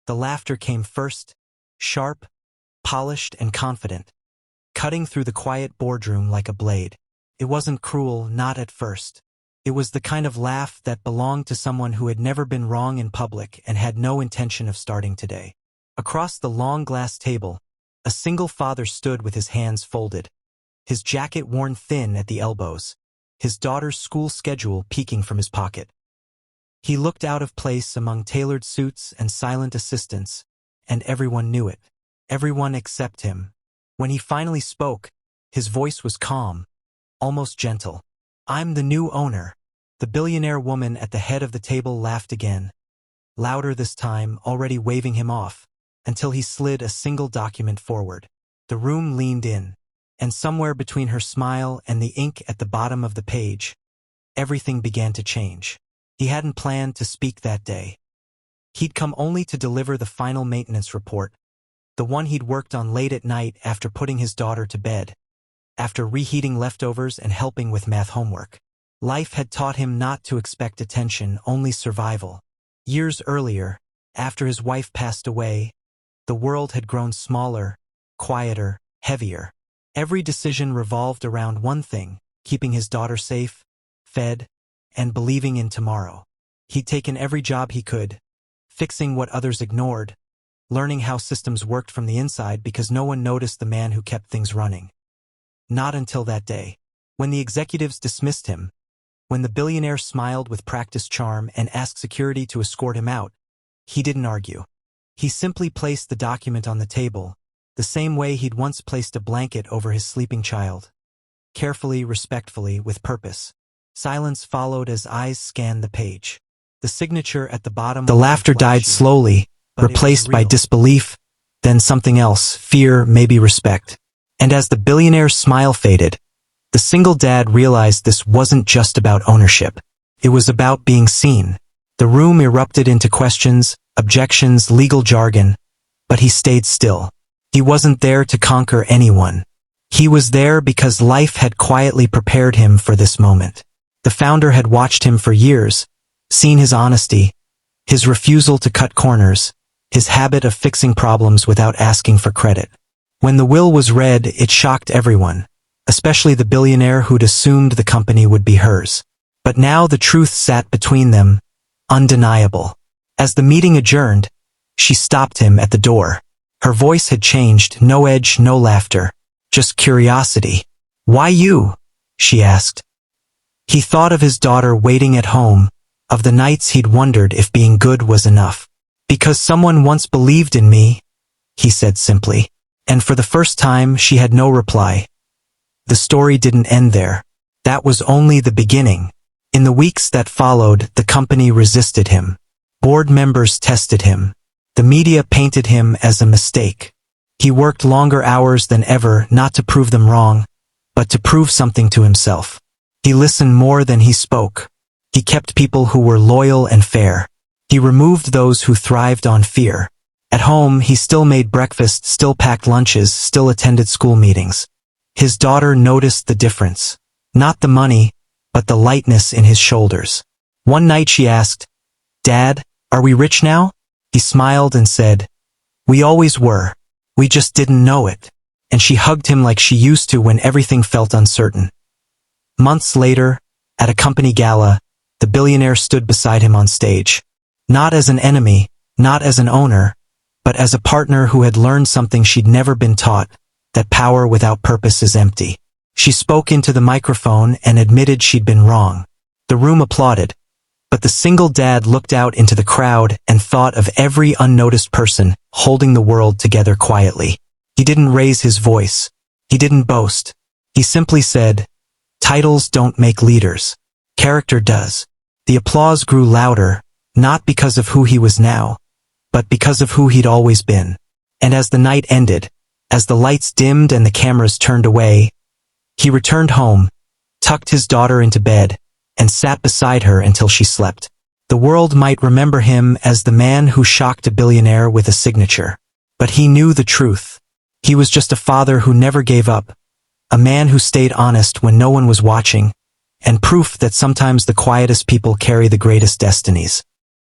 The laughter came first, sharp, polished, and confident, cutting through the quiet boardroom like a blade. It wasn't cruel, not at first. It was the kind of laugh that belonged to someone who had never been wrong in public and had no intention of starting today. Across the long glass table, a single father stood with his hands folded, his jacket worn thin at the elbows, his daughter's school schedule peeking from his pocket. He looked out of place among tailored suits and silent assistants, and everyone knew it. Everyone except him. When he finally spoke, his voice was calm, almost gentle. "I'm the new owner." The billionaire woman at the head of the table laughed again, louder this time, already waving him off, until he slid a single document forward. The room leaned in, and somewhere between her smile and the ink at the bottom of the page, everything began to change. He hadn't planned to speak that day. He'd come only to deliver the final maintenance report, the one he'd worked on late at night after putting his daughter to bed, after reheating leftovers and helping with math homework. Life had taught him not to expect attention, only survival. Years earlier, after his wife passed away, the world had grown smaller, quieter, heavier. Every decision revolved around one thing: keeping his daughter safe, fed, and believing in tomorrow. He'd taken every job he could, fixing what others ignored, learning how systems worked from the inside because no one noticed the man who kept things running. Not until that day, when the executives dismissed him, when the billionaire smiled with practiced charm and asked security to escort him out, he didn't argue. He simply placed the document on the table, the same way he'd once placed a blanket over his sleeping child. Carefully, respectfully, with purpose. Silence followed as eyes scanned the page. The signature at the bottom. The laughter died slowly, replaced by disbelief, then something else, fear, maybe respect. And as the billionaire's smile faded, the single dad realized this wasn't just about ownership. It was about being seen. The room erupted into questions, objections, legal jargon, but he stayed still. He wasn't there to conquer anyone. He was there because life had quietly prepared him for this moment. The founder had watched him for years, seen his honesty, his refusal to cut corners, his habit of fixing problems without asking for credit. When the will was read, it shocked everyone, especially the billionaire who'd assumed the company would be hers. But now the truth sat between them, undeniable. As the meeting adjourned, she stopped him at the door. Her voice had changed, no edge, no laughter, just curiosity. "Why you?" she asked. He thought of his daughter waiting at home, of the nights he'd wondered if being good was enough. "Because someone once believed in me," he said simply. And for the first time, she had no reply. The story didn't end there. That was only the beginning. In the weeks that followed, the company resisted him. Board members tested him. The media painted him as a mistake. He worked longer hours than ever, not to prove them wrong, but to prove something to himself. He listened more than he spoke. He kept people who were loyal and fair. He removed those who thrived on fear. At home, he still made breakfast, still packed lunches, still attended school meetings. His daughter noticed the difference. Not the money, but the lightness in his shoulders. One night she asked, "Dad, are we rich now?" He smiled and said, "We always were. We just didn't know it." And she hugged him like she used to when everything felt uncertain. Months later, at a company gala, the billionaire stood beside him on stage. Not as an enemy, not as an owner, but as a partner who had learned something she'd never been taught, that power without purpose is empty. She spoke into the microphone and admitted she'd been wrong. The room applauded, but the single dad looked out into the crowd and thought of every unnoticed person holding the world together quietly. He didn't raise his voice. He didn't boast. He simply said, "Titles don't make leaders. Character does." The applause grew louder, not because of who he was now, but because of who he'd always been. And as the night ended, as the lights dimmed and the cameras turned away, he returned home, tucked his daughter into bed, and sat beside her until she slept. The world might remember him as the man who shocked a billionaire with a signature. But he knew the truth. He was just a father who never gave up, a man who stayed honest when no one was watching, and proof that sometimes the quietest people carry the greatest destinies.